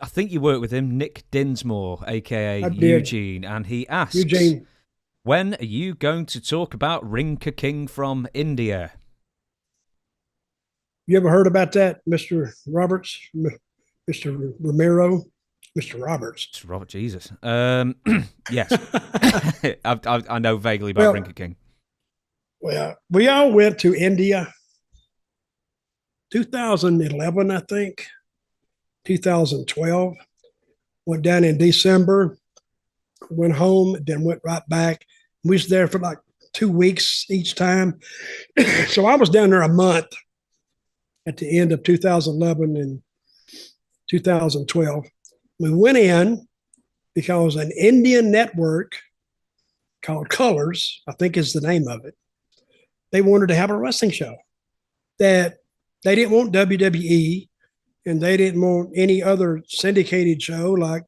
I think you work with him, Nick Dinsmore, a.k.a. I did. Eugene, and he asks, Eugene. when are you going to talk about Rinka King from India? You ever heard about that, Mr. Roberts? Mr. Romero? Mr. Roberts. It's Robert Jesus. Yes. I know vaguely about Well, Rinka King. Well, we all went to India 2011, I think, 2012. Went down in December, went home, then went right back. We was there for like 2 weeks each time. So I was down there a month at the end of 2011 and 2012. We went in because an Indian network called Colors, I think is the name of it, they wanted to have a wrestling show that they didn't want WWE and they didn't want any other syndicated show like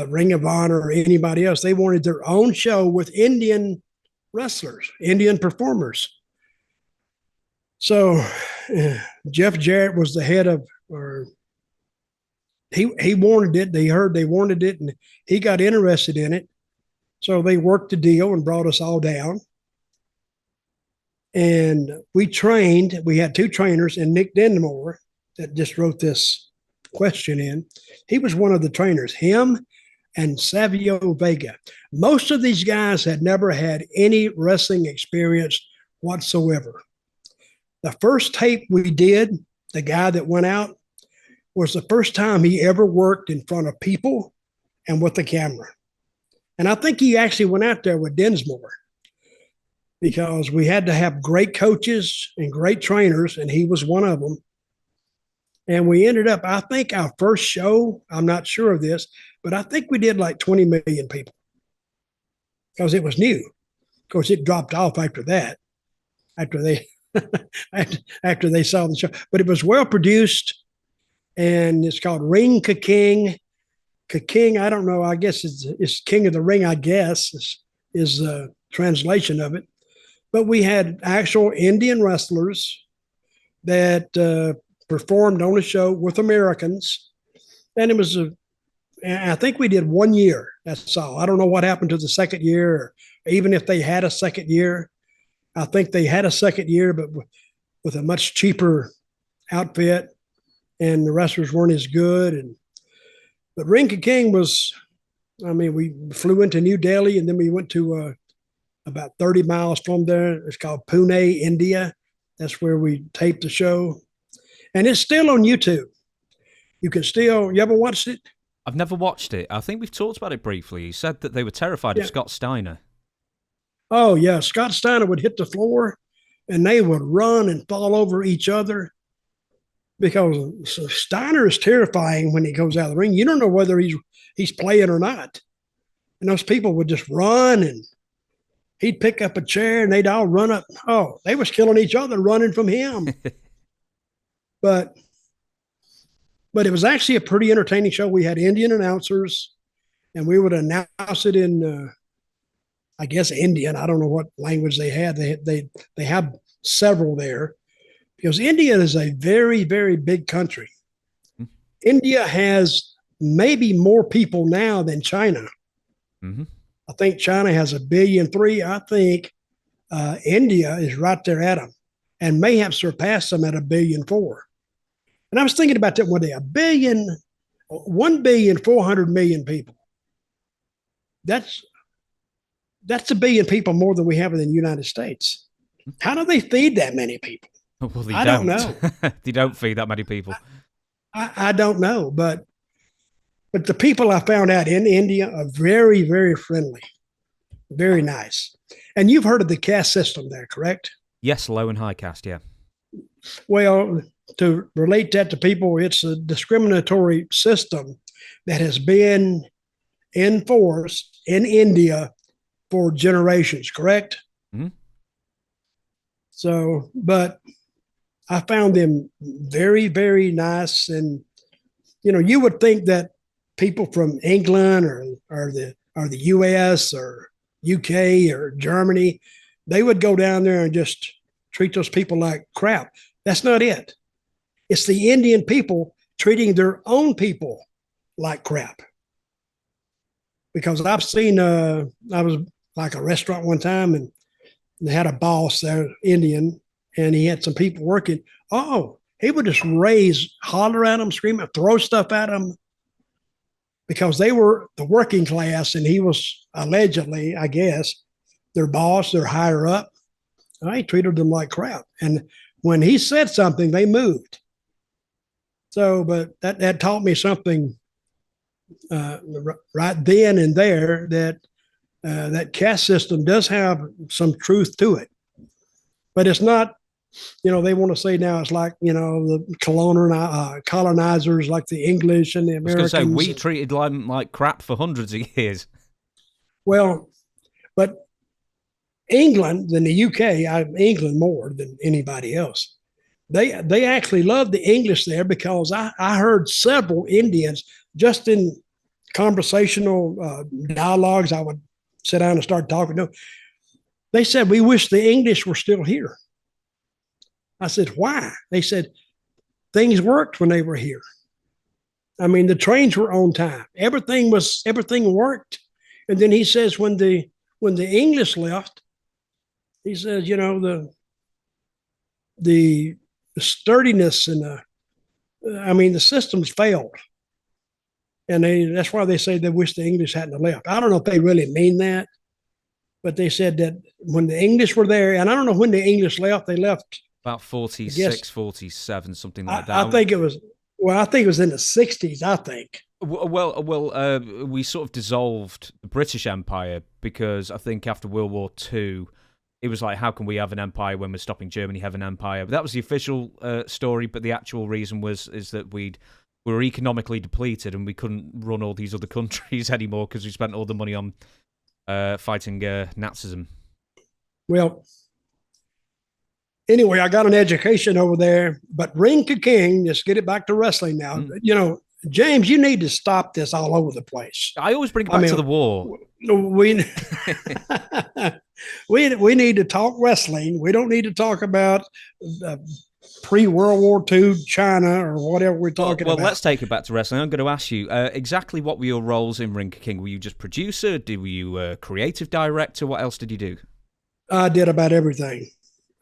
Ring of Honor or anybody else. They wanted their own show with Indian wrestlers, Indian performers. So Jeff Jarrett was the head of, or he wanted it. They heard they wanted it, and he got interested in it. So they worked the deal and brought us all down. And we trained. We had two trainers, and Nick Dinsmore that just wrote this question in. He was one of the trainers. Him and Savio Vega. Most of these guys had never had any wrestling experience whatsoever. The first tape we did, the guy that went out, was the first time he ever worked in front of people and with the camera. And I think he actually went out there with Dinsmore because we had to have great coaches and great trainers, and he was one of them. And we ended up, I think our first show, I'm not sure of this, but I think we did like 20 million people because it was new. Of course, it dropped off after that, after they after they saw the show. But it was well produced, and it's called Ring Ka-King. Ka-King, I don't know, I guess it's King of the Ring, I guess, is the translation of it. But we had actual Indian wrestlers that performed on the show with Americans. And it was I think we did 1 year. That's all. I don't know what happened to the second year, or even if they had a second year. I think they had a second year, but with a much cheaper outfit, and the wrestlers weren't as good. But Ring Ka-King was, I mean, we flew into New Delhi, and then we went to about 30 miles from there. It's called Pune, India. That's where we taped the show. And it's still on YouTube. You can still, you ever watched it? I've never watched it. I think we've talked about it briefly. You said that they were terrified of Scott Steiner. Oh, yeah. Scott Steiner would hit the floor, and they would run and fall over each other because Steiner is terrifying when he goes out of the ring. You don't know whether he's playing or not. And those people would just run, and he'd pick up a chair, and they'd all run up. Oh, they was killing each other running from him. But it was actually a pretty entertaining show. We had Indian announcers, and we would announce it in, I guess, Indian. I don't know what language they had. They have several there because India is a very, very big country. Mm-hmm. India has maybe more people now than China. Mm-hmm. I think China has 1.3 billion. I think India is right there at them and may have surpassed them at 1.4 billion. And I was thinking about that one day, 1.4 billion people. That's 1 billion people more than we have in the United States. How do they feed that many people? Well, I don't know. They don't feed that many people. I don't know, but the people I found out in India are very, very friendly, very nice. And you've heard of the caste system there, correct? Yes, low and high caste, yeah. Well, to relate that to people, it's a discriminatory system that has been in force in India for generations, correct? Mm-hmm. So, but I found them very, very nice. And, you would think that people from England or the US or UK or Germany, they would go down there and just treat those people like crap. That's not it. It's the Indian people treating their own people like crap. Because I've seen, I was like a restaurant one time and they had a boss there, Indian, and he had some people working. Oh, he would just holler at them, scream, throw stuff at them because they were the working class and he was allegedly, I guess, their boss, their higher up. And I treated them like crap. And when he said something, they moved. So, but that taught me something right then and there that caste system does have some truth to it, but it's not. They want to say now it's like the colonizers, like the English and the Americans. I was going to say we treated them like crap for hundreds of years. Well, but England and the UK, England more than anybody else. They actually love the English there because I heard several Indians just in conversational dialogues. I would sit down and start talking to them. They said, we wish the English were still here. I said, why? They said, things worked when they were here. I mean, the trains were on time. Everything worked. And then he says, when the English left, he says, the sturdiness and the systems failed. And that's why they say they wish the English hadn't left. I don't know if they really mean that, but they said that when the English were there, and I don't know when the English left, they left about 46, 47, something like that. I think it was in the 60s, I think. Well, we sort of dissolved the British Empire because I think after World War II, it was like, how can we have an empire when we're stopping Germany have an empire? But that was the official story, but the actual reason is that we were economically depleted and we couldn't run all these other countries anymore because we spent all the money on fighting Nazism. Well, anyway, I got an education over there, but Ring to King, just get it back to wrestling now. James, you need to stop this all over the place. I always bring it back to the war. We need to talk wrestling. We don't need to talk about pre-World War II China or whatever we're talking about. Well, let's take it back to wrestling. I'm going to ask you exactly what were your roles in Ring to King? Were you just producer? Were you a creative director? What else did you do? I did about everything.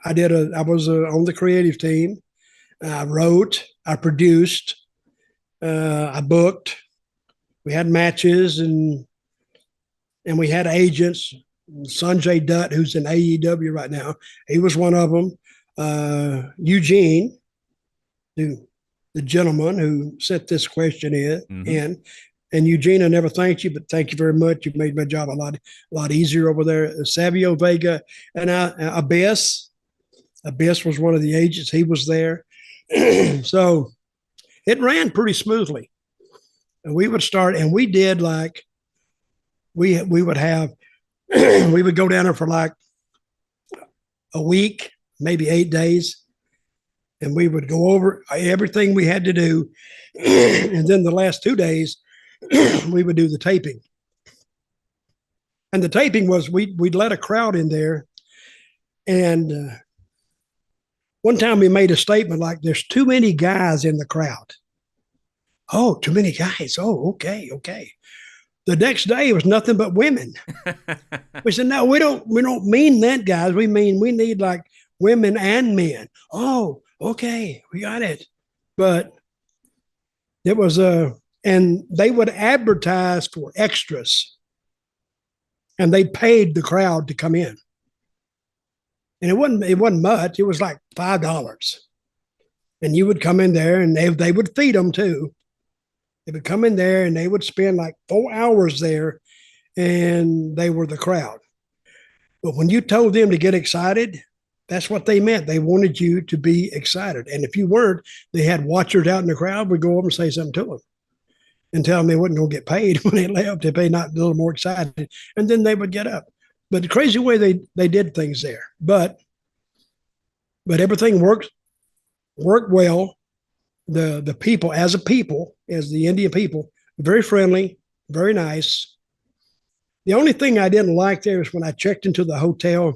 I was on the creative team. I wrote, I produced, I booked. We had matches and we had agents. Sanjay Dutt, who's in AEW right now, he was one of them. Eugene, the gentleman who sent this question in, and Eugene, I never thanked you, but thank you very much. You've made my job a lot easier over there. Savio Vega and Abyss. Abyss was one of the agents. He was there. So it ran pretty smoothly. And we would start, and we did like, we would have, we would go down there for like a week, maybe 8 days. And we would go over everything we had to do. And then the last 2 days, we would do the taping. And the taping was, we'd let a crowd in there. And one time we made a statement like, there's too many guys in the crowd. Oh, too many guys. Oh, okay. The next day it was nothing but women. We said, no, we don't mean that, guys. We mean we need like women and men. Oh, okay, we got it. But it was and they would advertise for extras, and they paid the crowd to come in. And it wasn't much. It was like $5. And you would come in there, and they would feed them too. They would come in there, and they would spend like 4 hours there, and they were the crowd. But when you told them to get excited, that's what they meant. They wanted you to be excited. And if you weren't, they had watchers out in the crowd would go over and say something to them and tell them they wasn't going to get paid when they left if they not a little more excited. And then they would get up. But the crazy way they did things there. But everything worked well. The people, as the Indian people, very friendly, very nice. The only thing I didn't like there is when I checked into the hotel,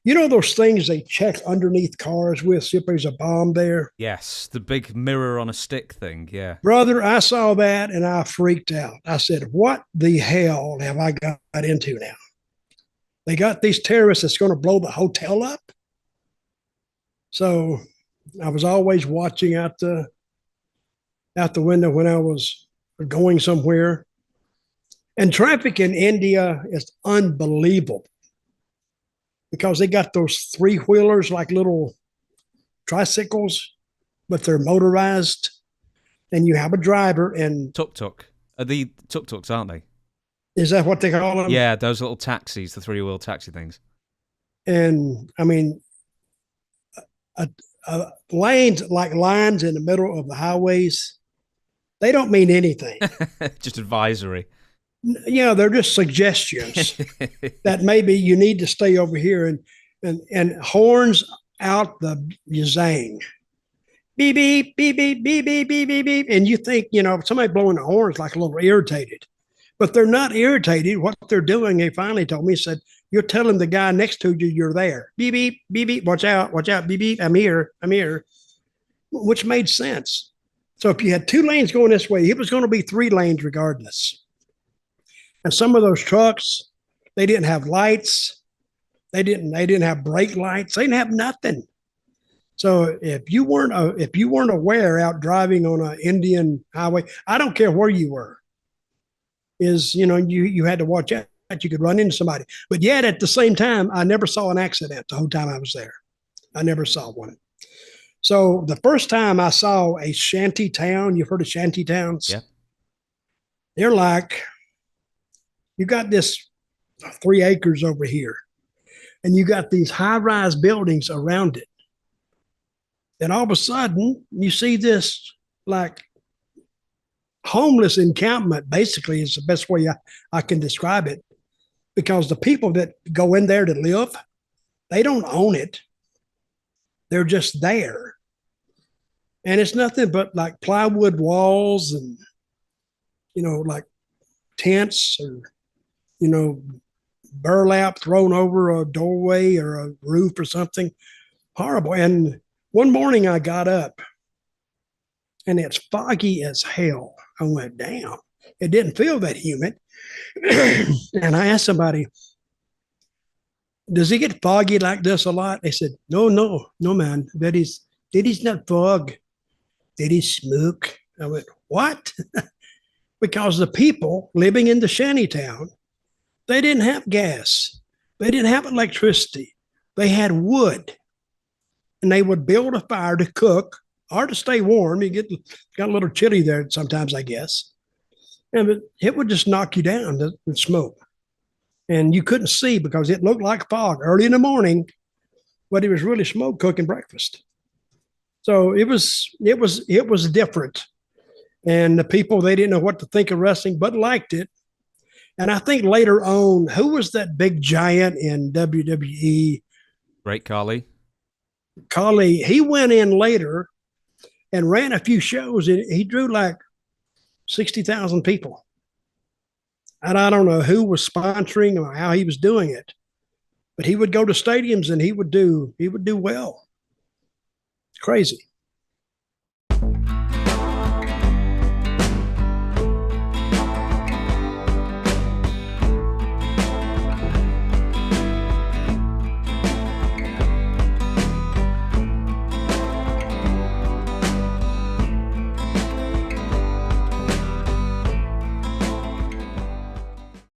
You know those things they check underneath cars with, see if there's a bomb there? Yes, the big mirror on a stick thing. Yeah. Brother, I saw that and I freaked out. I said, what the hell have I got into now? They got these terrorists that's going to blow the hotel up. So I was always watching out the window when I was going somewhere. And traffic in India is unbelievable because they got those three-wheelers like little tricycles, but they're motorized. And you have a driver and tuk-tuk. Are the tuk-tuks, aren't they? Is that what they call them? Yeah, those little taxis, the three-wheel taxi things. And I mean, lanes like lines in the middle of the highways, they don't mean anything. Just advisory. Yeah, they're just suggestions that maybe you need to stay over here and horns out the zang. Beep, beep, beep, beep, beep, beep, beep, beep, beep. And you think, somebody blowing the horns like a little irritated, but they're not irritated. What they're doing, they finally told me, said, you're telling the guy next to you you're there. Beep, beep, beep, beep, watch out, beep, beep, I'm here, which made sense. So if you had two lanes going this way, it was going to be three lanes regardless. And some of those trucks, they didn't have lights. They didn't have brake lights. They didn't have nothing. So if you weren't aware out driving on an Indian highway, I don't care where you were, you had to watch out. You could run into somebody. But yet at the same time, I never saw an accident the whole time I was there. I never saw one. So the first time I saw a shanty town, you've heard of shanty towns? Yeah. They're like, you got this 3 acres over here, and you got these high-rise buildings around it. And all of a sudden, you see this like homeless encampment, basically, is the best way I can describe it, because the people that go in there to live, they don't own it. They're just there. And it's nothing but like plywood walls and, like tents or, burlap thrown over a doorway or a roof or something. Horrible. And one morning I got up and it's foggy as hell. I went, damn, it didn't feel that humid. And I asked somebody, does it get foggy like this a lot? They said, no, man. That is not fog. That is smoke. I went, what? Because the people living in the shanty town, they didn't have gas. They didn't have electricity. They had wood. And they would build a fire to cook or to stay warm. You got a little chilly there sometimes, I guess. And it would just knock you down, the smoke. And you couldn't see because it looked like fog early in the morning, but it was really smoke cooking breakfast. So it was different. And the people, they didn't know what to think of wrestling, but liked it. And I think later on, who was that big giant in WWE? Great Khali. Khali, he went in later and ran a few shows, and he drew like 60,000 people. And I don't know who was sponsoring or how he was doing it, but he would go to stadiums and he would do well. Crazy.